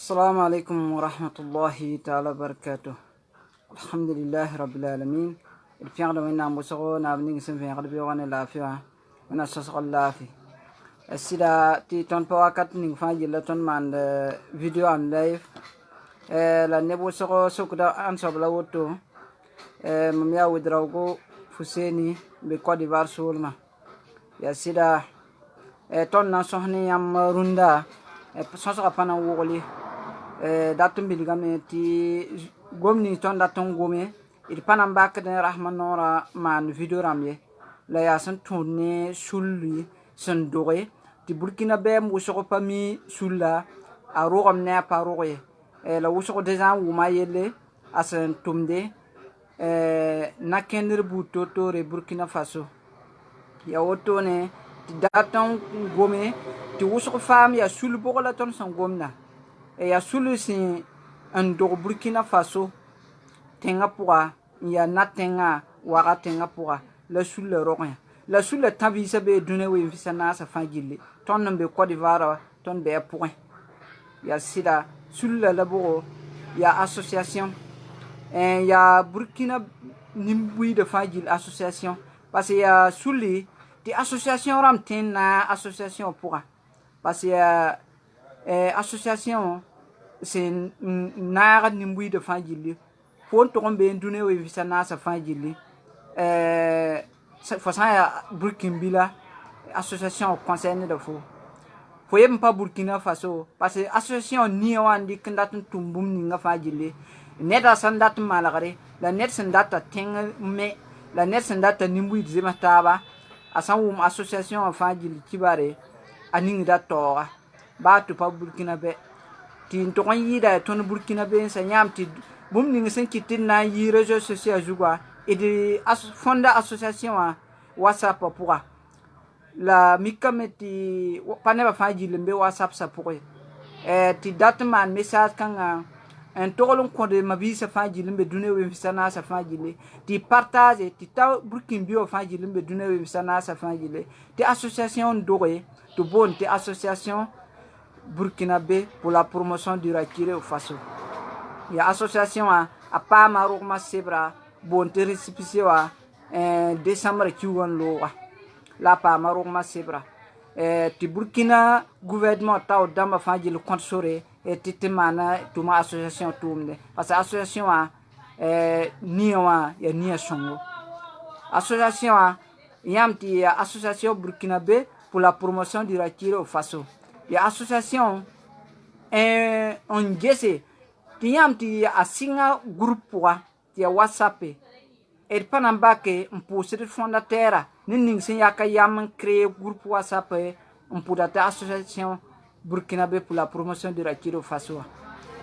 السلام عليكم ورحمة الله تعالى وبركاته. الحمد لله رب العالمين. الفيغل وإنا مبسغو نابنين سنفين غربي وانا لافيا وانا سسغ اللافي السيدة تي تون بواكات نفاجي لتون من فيديو عن لايف لا نبو سغو سوكدا أنصب لوتو مميا ودراوغو فسيني بكوا ديفار سولما يا سيدة تون نصحني يام روندا سسغ فانا وغلي datum biligame ti gomni ton datum gome il panam bak de rahman nora man video ramye la ya san tourner sulli san doré ti burkina be mo so pami sulla a rogam ne paroye la wuso déjà wuma yelle asan tumde na kendir buto to re burkina faso ya woto ne ti datum gome ti wuso fam ya sul bogola ton san gomna et ya solution en do Burkina Faso tenga pourra ya natenga wara tenga pourra la sul le rorin la sul le tabi sabe donné we visana sa fangile ton be Côte d'Ivoire ton be point ya sida sul le laboro ya association ya Burkina Nimbui de fangile association parce ya suli di association ram tenna association pourra parce ya association c'est nara nimbui de fangili pour tomber ndune we visana sa fangili façon Burkina Bila association concerne de fou faut yem pas Burkina Faso parce que association ni wandi kandat tumbum ni nga fangili neta sandat malagare la net sandata teng me la net sandata nimbui de mataba asan association fangili kibare aning da tora ba to pa Burkina be tin to kan yida ton Burkina be sa nyam ti bum ni sen kitin na yi réseaux sociaux jugwa et de fonda association WhatsApp pour la mikameti paneba faji lembe WhatsApp sa pour ti datman message kan un tolon ko de mabisa faji lembe dune we fisana sa faji le ti partage ti ta Burkina bio faji lembe dune we fisana sa faji le ti association doré to bon ti association burkinabé pour la promotion du Rakire au Faso. Il y a association à pas Marokma Sebra, bon récépissé à décembre qui vont l'eau. Là, pas Marokma Sebra. Tu Burkina gouvernement tao dama fangi le compte soré et titemana tout ma association tourne. Parce que association a niwa ya nia songo. Association a yamti association burkinabé pour la promotion du Rakire au Faso. Il y a association on gese tiam ti a singa groupe wa ti WhatsApp et panamba ke mposer fondateur ning sin yaka yam créer groupe WhatsApp pour la association burkinabé pour la promotion de la Kiro Faso.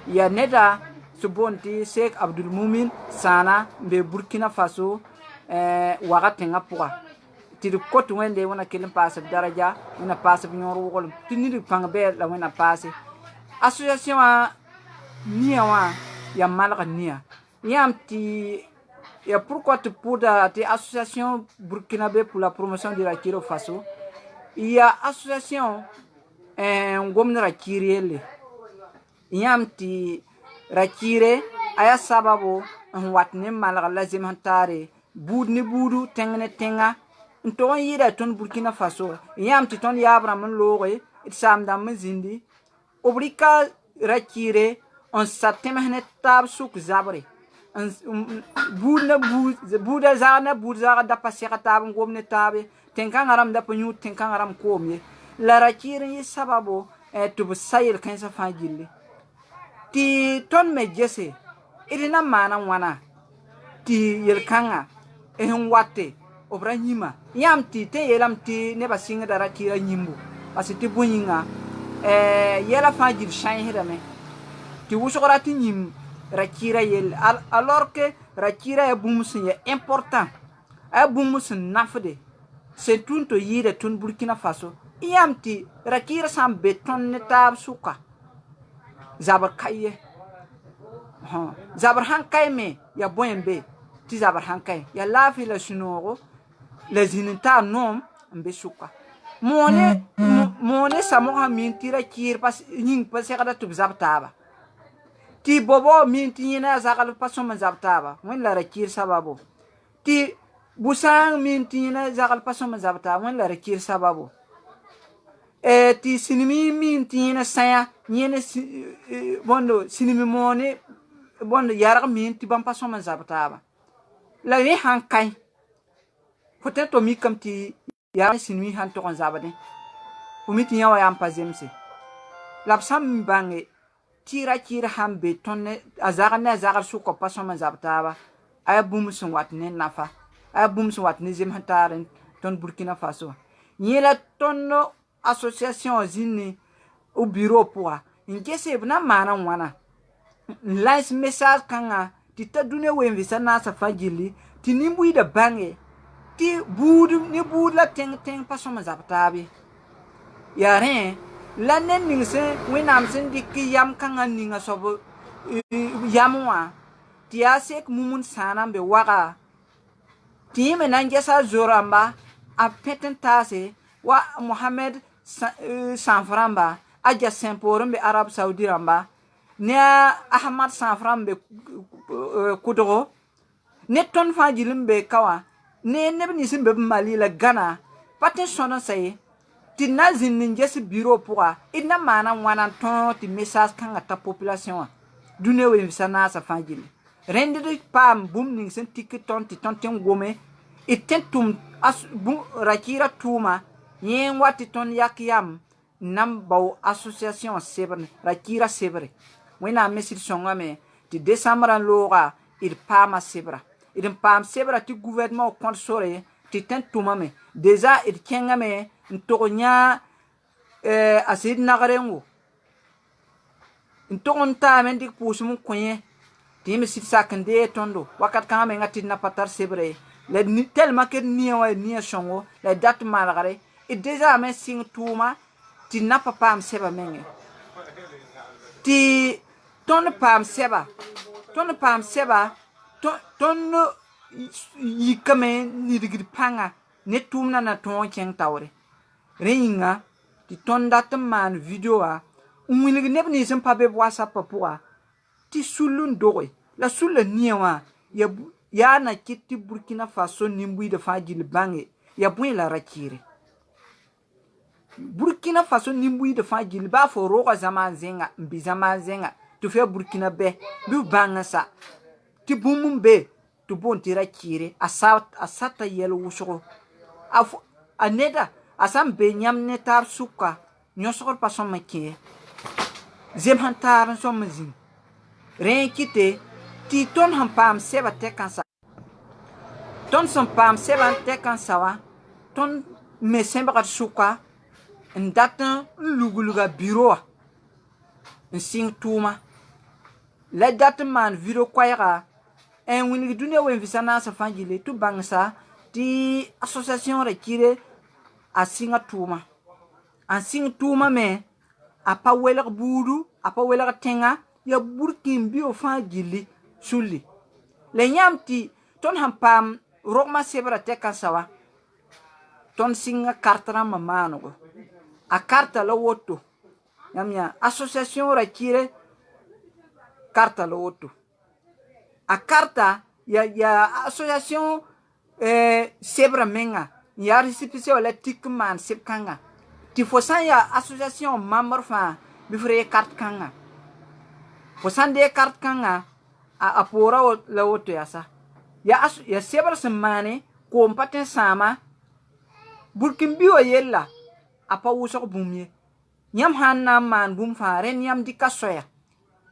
Il y a neda subonti Sheikh Abdul Mumin sana be Burkina Faso wagatenga pour ti de kotu wende wana kelen passe daraja wana passe nyor wol ti ni pang be la wana passe association nia wa ya malaka nia yam ti ya pourquoi tu pour ti association burkinabé pour la promotion de la Kiro Faso il y a association ngomna rakirele yam ti rakire aya sababu watne malaka lazim hantare budni budu tengne tenga nton yira ton Burkina Faso yam ti ton yabra men loge it samda men zindi obrika rakire on satem hne tab suk zabre budna buda zana budza da pasera tab ngomne tabe tenkan aram da panyu tenkan aram komye la rakire yi sababo to sayel kan sa fangille ti ton me jese irina mana wana ti yelkanga watte obra nyima yam ti te yelam ti ne basinga dara kira nyimbu parce que bunyinga yela fajir shay hedame ti wusora ti nyim rakira yel alors que rakira e bumusin ya important e bumusin nafde c'est tout to yide tun Burkina Faso yam ti rakira sam beton ne tab suka zabar kaye zabar hankay me ya boyembe ti zabar hankay ya lafi la sunoro les inita nom mbesuka mone samo ha mintira kir pas ning pas kada tub zabtaba ti bobo min ti na zakal paso man zabtaba wen la rakir sababu ti busang min ti na zakal paso man zabta wen la rakir sababu ti sinimi min ti na saya nyene bondo sinimi mone bondo yarag min ti bam paso man zabtaba la ni hankai peut-être mi kam ti ya sinimi han to kon zabade o mi ti yawa yam pazemse lapsam bange tira kira hambe tonne azaga su ko paso man zabtaba ay bum sun wat ne nafa ay bum sun wat ne zem hataren ton Burkina Faso yela tonno association zini au bureau pour ngese bna mana wana lance message kanga ti tadune wenvi sana sa fajili ti nimbu da bange ti budu ni bud la teng paso man zabtabi yare la nen ning se winam sen dikki yam kanga ninga sobo yamwa ti asek mumun sanam be waka ti me nangesa zoramba a petentase wa Mohamed Sanframba aja semporum be Arab Saudi ramba ne Ahmad Sanframbe kudro ne ton fajilim be kawa ne ni simbe Mali la Ghana patin sono say ti nazin ninjesi bureau pour ina mana wana ton ti message kan ta population dune we sana sa fajili rende de pam bum ning sen tikiton ti ton ten gome itentum as bu rakira tuma yen wati ton yakyam nam baw association sebre rakira sebre wena mesil songame ti décembre lora il pama sebra il pam sebra ti gouvernement console ti tentuma me déjà il kengame ntonya asid nagarengo ntogon ta men dik pusum kunye ti me sit sakande tondo wakat kan me ngati na patar sebre le ni tellement que ni wa ni songo le date malagare et déjà men sing tuma ti na papa am seba menge ti ton pam seba ton yikame ni digir panga ne tumna na ton ken tawre reinga ti ton dat man video a umwini neb ni sem pa be WhatsApp poa ti sulun doy la sulle niwa ya na kiti Burkina Faso nimbu de fajil bange ya buen la rakire Burkina Faso nimbu de fajil ba fo roga zaman zenga mbi zaman zenga tu fe Burkina be bu banga sa ti bumum be tu bon ti rakire asata yelo wusho aneda asam be nyam netar suka nyosor paso make zem hantar so mazin ren kite ti ton hampam seba te kansa ton son pam seba te kansa wa ton me semba suka ndatan luguluga bureau nsing tuma la date man video kwayra en wini dunia wen visana sa fangile tu bangsa ti association rekire a singa tuma an sing tuma me apa welag budu apa welag tenga ya burkin bio fangili suli le nyamti ton hampam rokma sebra teka sawa ton singa kartara mamano a karta la woto yamya association rekire karta la woto a karta ya association sebra menga ya récépissé wala tikman sep kanga ti fosan ya association membre fa bi fré carte kanga fosan de carte kanga a pora la woto ya sa ya sebra semane ko mpaten sama burkin biwa yella apa wusok bumye nyam hanna man bum fa ren nyam dika soya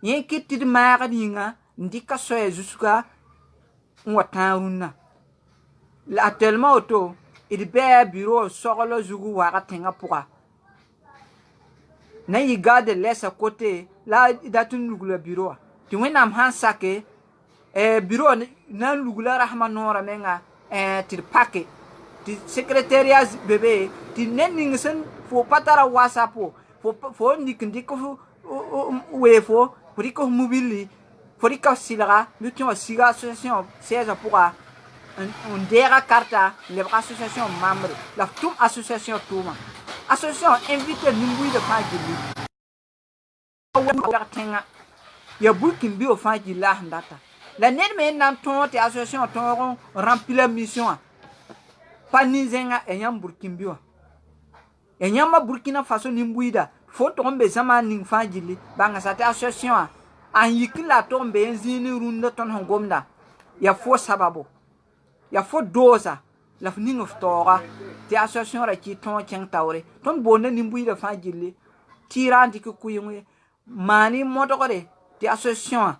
yen kitti de maaga dinga ndika soya jusqu'à wataruna la tellement auto il be bureau sogolo zugu waga tenga pourra na yi garde laisse à côté là datun lugula bureau ti wenam han sake bureau na lugula rahman nora menga ti paquet ti secrétariat bébé ti nenning sen fo patara whatsapp fo ndiko wefo pour mobile pour silra lution siga association 16 pourra on dera carta les associations membres la toute association touma association invite nimbu de fagili tenga ya Burkina Bio fa jilla ndata la ned me nan ton te association ton remplir la mission pa ni zenga e nyam Burkina Bio e nyama Burkina Faso ni mbuida fo to mbe sama ning fa jilli banga sa te association an yikila to mbe nzini runda ton hongomda ya fo sababu ya fo doza la fni ngoftora ti association ra ki ton keng tawre ton bonne ni mbuida fa jilli tirandi ko kuyengwe mani modogore ti association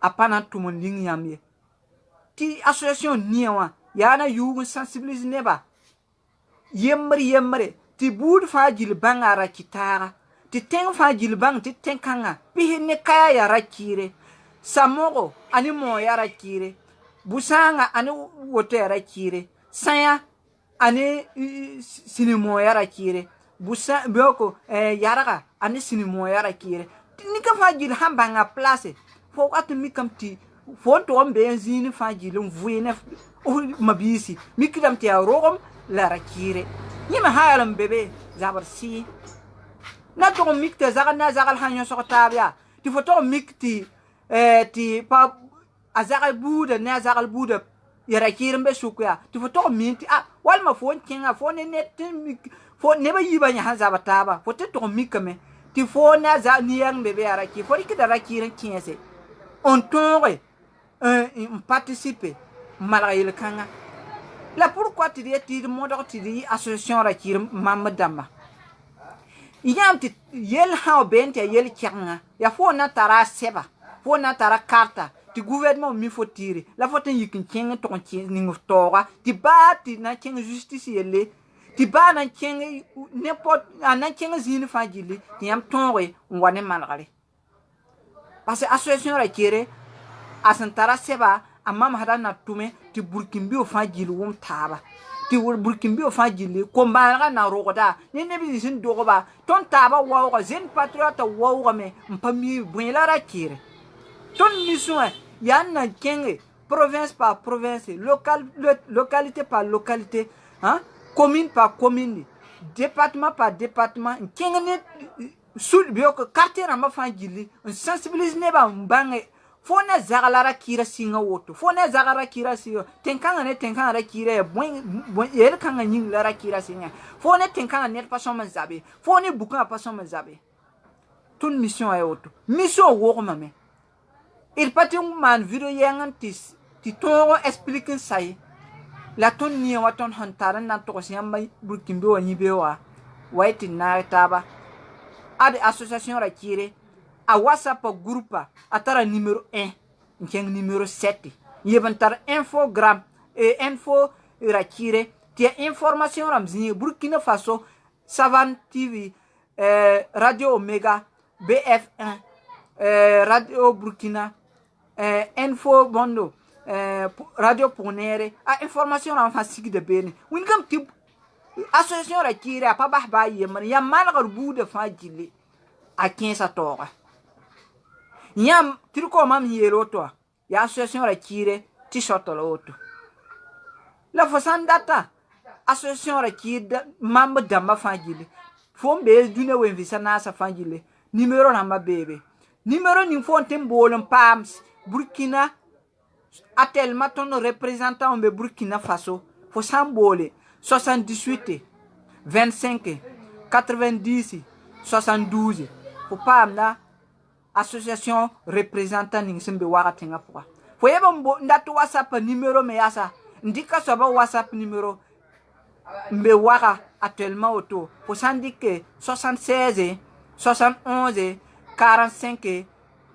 apana tout mon ling yamye ti association niwa yana yugun sensibiliser neba yemre ti bud fa jil bangara kitara ti teng fa jil bang ti tenkanga pi ne kaya ya rakire samogo ani mo ya rakire busanga ani woto ya rakire saya ani sinimo ya rakire busa bioko yaraka ani sinimo ya rakire ni ka fa jil hambanga place fo atu mi kam ti fo to mbe zini fa jil mvuine mabisi mi kidam ti rogom la rakire yima hayalam bebe zabar si na to mikte zagal na zagal hanyo so tabya ti fo to mikti ti pa azagal buda na zagal buda yara kirmbe sukya ti fo to minti wal ma fo kinga fo ne net fo ne ba yiba nya hanza bataba fo te to mikame ti fo na za niyang bebe ara ki fo ki dara kiren kiese on tore participer malgré kanga la pourquoi tu dis ti modo ti di association ra kir mamadamba yam ti yel ha bente yel kanga ya fo na tara seba fo na tara karta ti gouvernement mi fo tiri la fo tan yikin kenga to kin ning tora ti ba ti na kenga justice yelle ti ba na kenga n'importe na kenga zini fa jili ti yam tonre ngwane malgare parce que association ra kire asantara seba amma mahada na tume ti Burkina Bio fa jili wum taba ti Burkina Bio fa jili ko mbanga na rogoda ni ne bi sin dogoba ton taba wawo zen patriote wawo me mpami bwela ra kire ton mission yan na kenge province par province localité par localité hein commune par commune département par département kenge ne sul bio ko quartier na ma fa jili sensibiliser ne ba mbange fona zagalara kira singa woto fona zagara kira singa tenkanga ra kira bon yer kanga nying lara kira singa fona tenkanga net passion man zabe fona buka passion man zabe tun mission ay woto mission wo mame il pati man video yangantis ti toro expliquer sai la ton ni waton hantaran na to siamba Burkina wani bewa waiti na taba ad association ra kire a WhatsApp groupe atara numéro 1 nkeng numéro 7 yebantar infogram et info rakire tie information ramzi Burkina Faso Savan TV Radio Omega BF1 Radio Burkina info bondo Radio Ponere a information ram fasik de bene win kam tip association rakire a pa ba yeman ya malgar bude fa jili a 15 tora yam tirko mam yelo to ya association ra kire t-shirt lo auto la fosan data association ra kire mam damba fangile fo be dune wen visa na sa fangile numéro na ma bebe numéro ni fonte mbolon pams Burkina atel maton représentant be Burkina Faso fo sambole 78 25 90 72 fo pam na association représentant ning sembe wakati nga poa fo yeba mbo ndatu WhatsApp numéro me yasa ndika soba WhatsApp numéro mbe waka actuellement auto fo sandike 76 71 45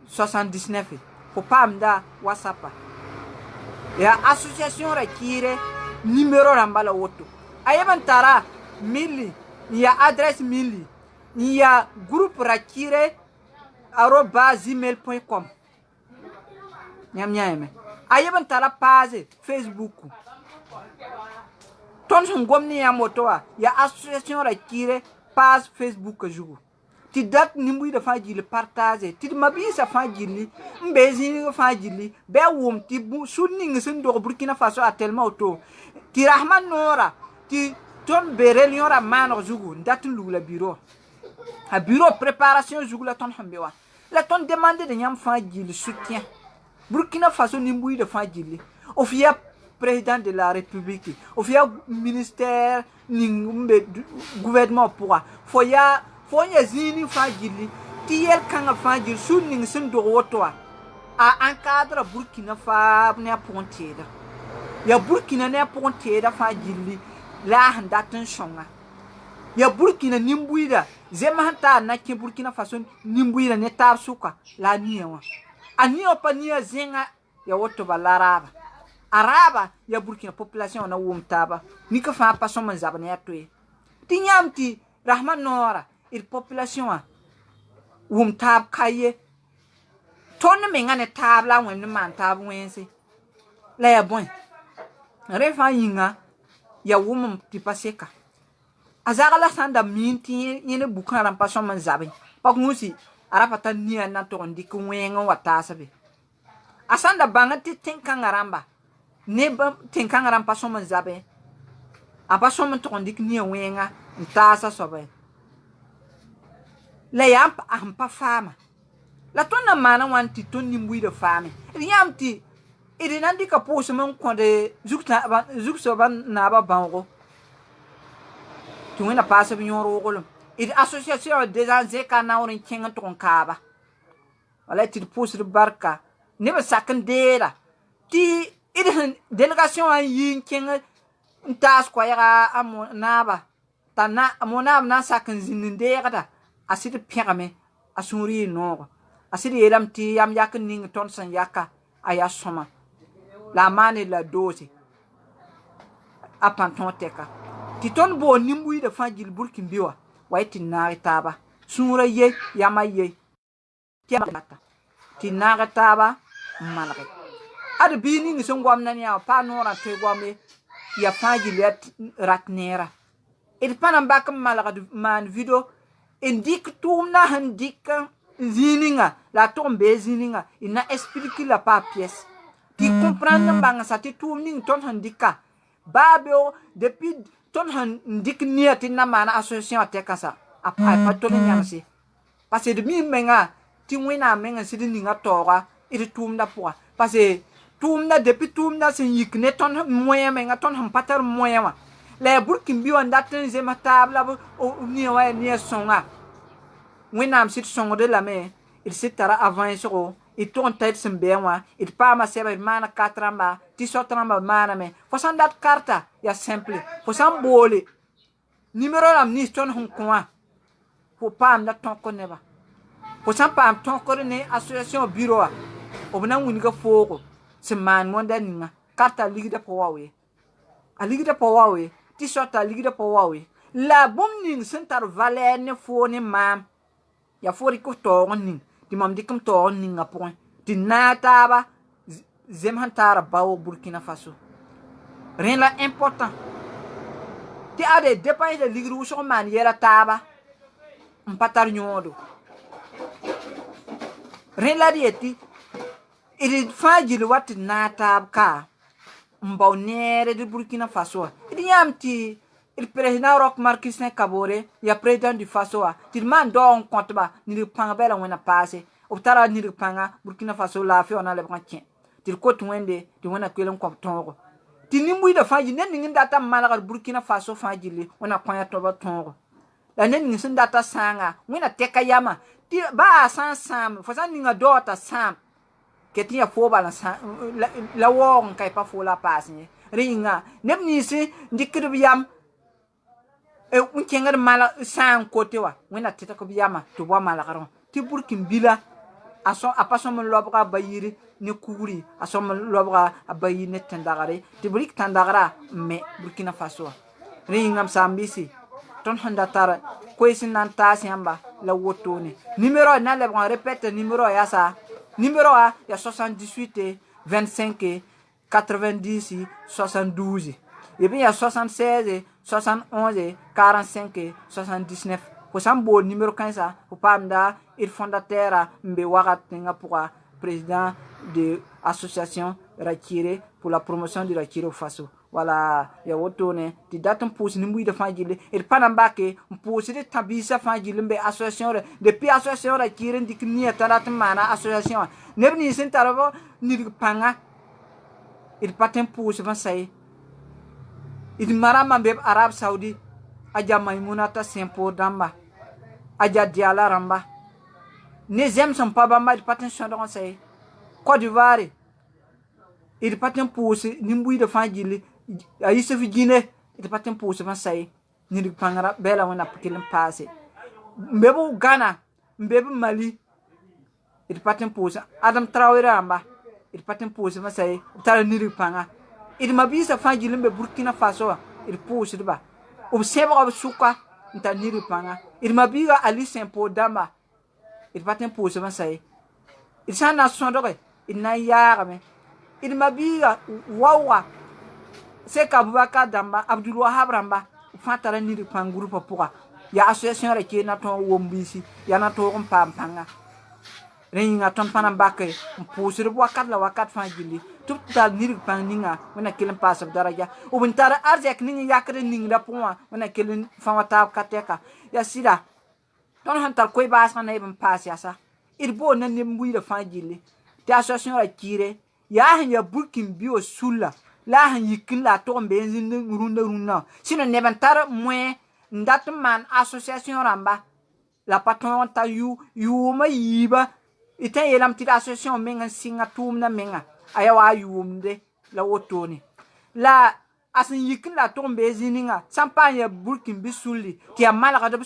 79 fo pamda WhatsApp ya association rakire numéro rambala auto ayeba tara mili ya adresse mili ya groupe rakire @gmail.com nyam ayeban tala page Facebook ton son gomni ya motoa ya association rakire page Facebook jugo ti dat nimbu da fajili partager ti mabisa fajili mbezi fajili be wum ti bu sunni ngisun do Burkina Faso atelma auto ti Rahman Nora ti ton berel yora mano jugo dat lula bureau a bureau préparation jugo la ton hambewa La ton demande de yam fa le soutien. Burkina Faso nimboui de fa gili. Ofia président de la République. Ofia ministère ningumbe gouvernement pour. Foya zini fa gili. Tiel kanga fa gili sur ning sun do wotoa. A encadre Burkina fa ne pontiera. Ya Burkina ne pontiera fa gili. La handaten shonga. Ya Burkina nimbuida zemahanta na ke Burkina Faso nimbuida ne tar suka la niwa ani opania zenga ya woto balaraba araba ya Burkina population na wumtaba ni ka fa pa so man zabane atwe tinyamti rahman nora il population wumtab kaye ton me ngane tabla wen man tab wense la ya bon refa yinga ya wumum ti paseka azagala sanda minti yene bukana passion man zabe pak musi arapata nia na to ndik wenga wata sabe asanda bangati tinkanga ramba neba tinkanga ram passion man zabe a passion man to ndik nia wenga ntasa sobe la yamp ampa fama la tonna mana wanti tonni mbuide fami yamti iri nandi ka poso man konde zukta ban na ba bango tu wena passe bi ñoro golum it association des anzeka na worin kenga ton kaba wala ti pousse barka ne ba sakandera ti it delegation an yin kenga ntas ko ya amonaba tana amonab na sakan zinindera da asid pirame asuri no asid yelam ti yam yak ning ton san yaka aya soma la mane la dosi apanton teka ti ton bo nimbui de fangil burkin biwa waiti na taba sura ye yama ye tiamata ti na taba malake ad bini ni son gwamna ni pa nora te gwame ya fangil ratnera il panam bak malaka man video indik tumna handik zininga la tombe zininga ina explique la pa pièce ti comprendre banga sa ti tumning ton handika babeo depuis ton handik niati na mana association atekasa apa paton nyamsi parce que de mi menga ti wina menga sidini nga tora iri tumda pour parce que tumda depuis tumda sin yikne ton moyen menga ton hampatar moyen wa les burkin bi wanda tan zema tabla o ni wa ni songa wina am sit songo de la me il sitara avant eso il tourne tête sembewa il pa ma sebe mana katramba ti sotramba mana me fo sandat karta ya simple fo sambole numéro lam ni ton hon kwa fo pam da ton ko neba fo sam pam ton ko ne association bureau obna wuni ga foko se man monda ninga karta ligida po wawe a ligida po wawe ti sota ligida po wawe la bom ning sentar valer ne fo ne mam ya fori ko to ning di mam dikum to ninga point di nataba zemhantara bawo Burkina Faso rien la important ti ade dépense de ligru so man yera taba mpatar nyodo rien la dieti il faji le wat natab ka mbaw nere de Burkina Faso il yamti il président Roch Marc Christian Kabore ya président du Faso ti man don compte ba ni le pangabela wona passé obtara ni le panga Burkina Faso la fi ona le branchen ti ko twende ti wona kwelen ko tongo ti nimbu da faji nen ngin data malaga Burkina Faso faji le wona kwanya to ba tongo la nen ngin sun data sanga wona teka yama ti ba san sam fo san ninga dota sam ke ti ya fo ba la won kai pa fo la passe ringa nem ni si ndikir yam e unkengar mala san kote wa wona teta ko biyama to bo mala garon ti Burkin bila aso apaso mon lobra bayiri ne kuri aso mon lobra abayi ne tandagare ti burik tandagara me Burkina Faso ringam sambisi ton handa tara ko isin nan tasi amba la wotone numéro na le bon répète numéro ya sa numéro a ya 78 25 90 72 et bien il y a 76 71 45 79 pour sambo numéro 15 pour pamda il fondateur mbe wagat nga pour président de l'association Rakire pour la promotion de Rakire au Faso wala ya woto ne ti datum pousse ni mbuida fa gilli et panam bake pousse de tabisa fa gilli be association depuis association ra kiren dik ni atarat mana association ne ni sen tarabo ni panga et patem pousse fa say it marama be Arab Saudi aja Maimunata Sempo damba aja Diala ramba ne zem son pa bamba it patem chondon say Côte d'Ivoire il patem pousse ni mbuida fa gilli ayi se fi Guinée it patem pousse fa say ni dik pangara bela wona pikilim passé mbebo Ghana mbebo Mali it patem pousse Adam Traoré ramba it patem pousse fa say tara ni dik panga it mabisa fa gilli be Burkina Faso it pousse ba o seba o suka nta ni dik panga it mabiga Ali Sempo damba it patem pousse fa say it sana sondore it na yarame it mabiga wawa c'est Abubakar damba Abdul Wahab ramba fatara ni pan groupe pourquoi ya association ra ki na ton wombisi ya na to pam panga renga ton panam bakke pousir wakat la wakat fa gilli tout dal ni pan ninga wona kilen pass daraja o bintara arzek ninga yakre ninga da point wona kilen fa wata kateka ya sida ton hantal koy bas na ibn pass ya sa il bo na ne mbuida fa gilli ti association ra kire ya han ya Burkin bio sulla la han yikin la to benzin runda sino ne bantar moyen ndat man association ramba la patron ta yu ma yiba ita yelam ti association menga singa tum na menga aya wa yumde la wotoni la asin yikin la to benzininga sampanya Burkin bisulli ti amala ga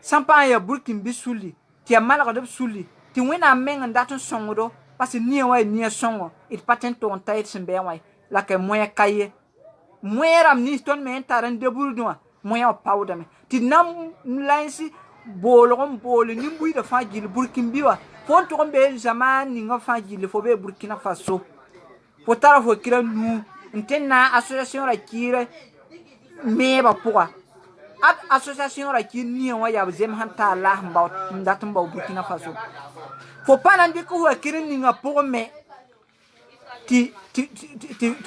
sampanya Burkin bisulli ti amala ga sulli ti wena menga ndat songo parce que ni wa ni songo it patent to on tayt sembe wa la ke moyen kaye moyen ram ni ton men taran debul do moyen pawda me ti nam lansi bolon ni mbui da fajil Burkin biwa fon to be zaman ni nga fajil fo be Burkina Faso fo tara fo kira nu ntenna association ra kire me ba pourquoi association ra ki ni wa ya zem hanta Allah mbaw ndatum ba Burkina Faso fo panandi ko wa kire ni nga pour me ti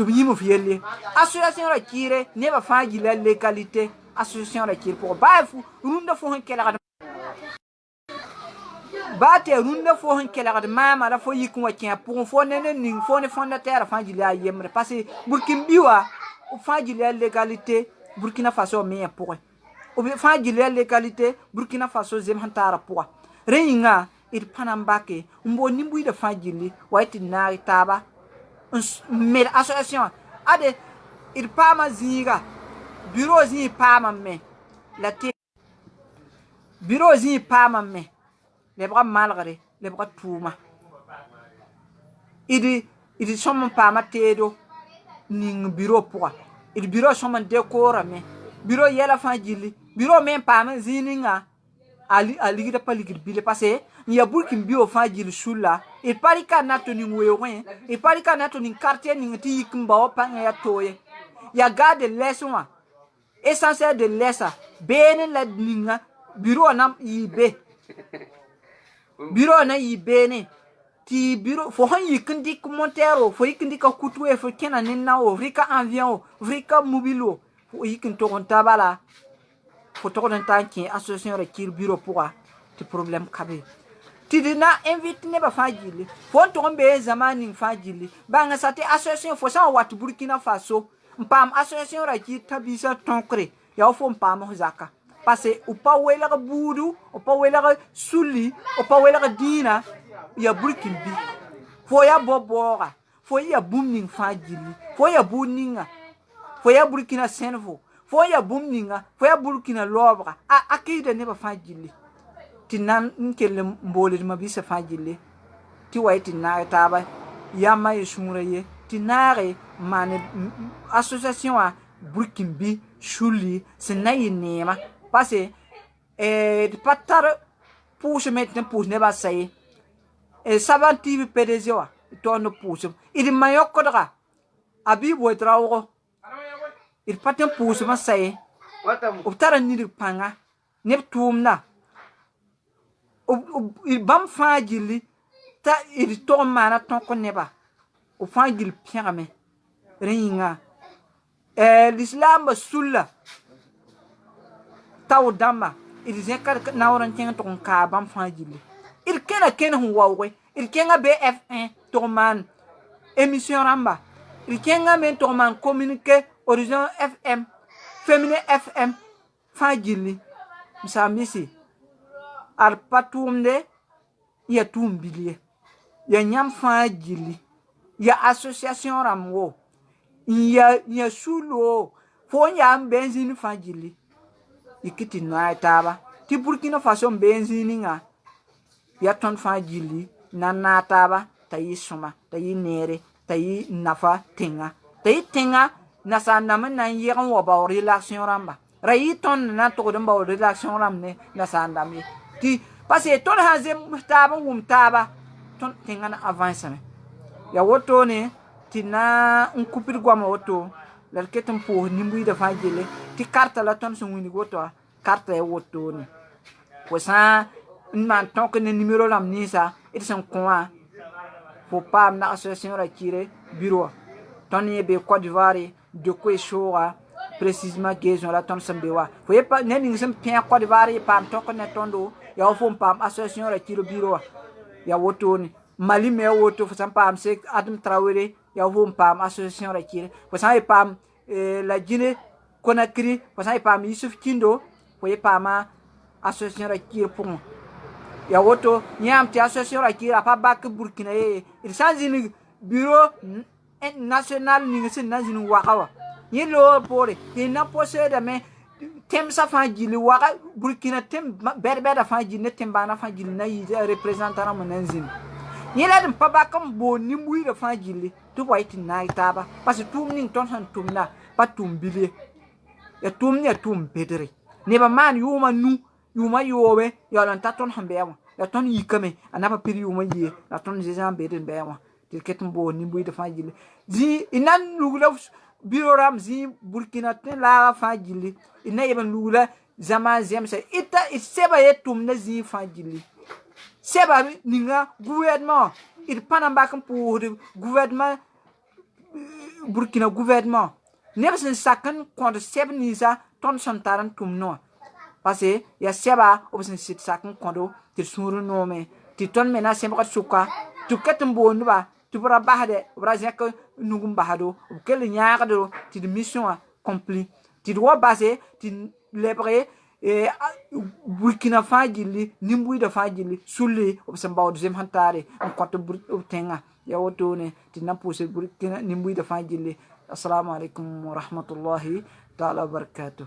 biyimo fielle association ra kire ne ba faji la localité association ra kire pour bafu runda fo hen kala ba te runda fo hen kala mama la fo yikun wa kien pour fo ne ning fo ne fondateur faji la yemre parce que Burkin biwa o faji la localité Burkina Faso me pour o faji la localité Burkina Faso zem hantara pour reinga il panambake mbo nimbu de faji wa itinari taba mais association ade il pama zinga bureau zi pama me la te bureau zi pama me les bras malgré les bras touma idi somme pama tedo ning bureau pour il bureau somme décor me bureau yela fajili bureau même pama zininga ali da paligir bile passé il y a Burkin bio fajil sula et parika natoni wewen et parika natoni quartier ni ti kimba panga ya toye ya garde lesson essentiel de lesa bene la ninga bureau na ibe bureau na ibene ti bureau fo han yikindi commentaire fo yikindi ka kutu e fo kena ninna o vrika avion vrika mobile fo yikin to on tabala fo to on tanki association re kir bureau pour ti problème kabe ti dina invite ne ba fajili fo to on be zamani fajili banga sati association fo sa wat Burkina Faso mpam association ra ki tabisa tonkre ya fo mpam zaka parce o pa wela ga budu o pa wela ga suli o pa wela ga dina ya Burkin bi fo ya bobora fo ya bumning fajili fo ya buninga fo ya Burkina Senfo fo ya bumninga fo ya Burkina lobra akide ne ba fajili ti nan nkele mbole ma bisa fajili ti waiti na taba ya mai sumuraye ti nare mane association a Burkin bi shuli senayi nema parce de patar pousse maintenant pousse ne ba say e sabanti PDG wa to no pousse il mayokodra abi bo trawo il patem pousse ma say o tara ni panga ne tumna il bam fajili ta il to mana ton ko neba o fajil piame ringa l'islam sulla taw damba il zekar nawran ken to ka bam fajili il ken hu wawe il kenga BF1 to man émission ramba il kenga men to man communiquer horizon FM féminin FM fajili msamisi al patumde ya tumbilie ya nyam fajili ya association ramwo ya sulo fo ya benzine fajili ikiti na taba ti Burkina Faso benzine nga ya ton fajili na taba tayi suma tayi nere tayi nafa tenga na sa namen na yegan wa ba relation ramba rayi ton na to dem ba relation ramne na sa ndami ti parce que ton haze taba taba ton tenga na avance me ya woto ne ti na un kupir gwama woto la ketum po nimbu da fajile ti carte la ton sun wini woto carte e woto ne ko sa man ton que ne numéro lam ni sa et son quoi faut pas na association la tire bureau ton ye be Côte d'Ivoire de quoi showa précisément que la ton sambewa faut pas ne ni sem pien Côte d'Ivoire pas ton que ne tondo ya faut pas association la tire bureau ya woto ne Mali me woto faut pas am se Adam Traoré ya faut pas association la tire faut pas la Guinée Conakry faut pas Yusuf Kindo faut pas ma association la tire pour ya woto nyam ti association la tire pas bak Burkina il change bureau national ni ngi nazini wakawa yelo pore ina poseda me tem sa fajili waka Burkina tem berbeda fajili tem bana fajili na yi représentant mo nanzini yela dum paba kam bo ni mui da fajili to white na itaba parce que tum ning ton han tum na pa tum bile ya tum ne tum bedere ne ba man yuma nu yuma yowe ya lan ta ton hambe ya ton yikame anaba piri yuma yi la ton jejan bedere bewa ketum bo ni mui da fajili zi inan lugula biroram zi Burkina ten la fajili ina yeben lugula zama zemse ita iseba yetum na zi fajili seba ninga gouvernement il panamba kan pour gouvernement Burkina gouvernement nebsen sakan contre seb nisa ton santaran tumno parce que ya seba obsen sit sakan kondo ti suru no me ti ton mena seba suka tu ketum bo nuba tu bra bahade bra zek nugum bahado kel nyaado ti mission accomplie ti do base ti lebre e Burkina fajili nimbu da fajili sulle obsen bawo deuxième hantare en compte tenga ya woto ne ti nampose Burkina nimbu da fajili assalamu alaikum wa rahmatullahi ta'ala wa barakatuh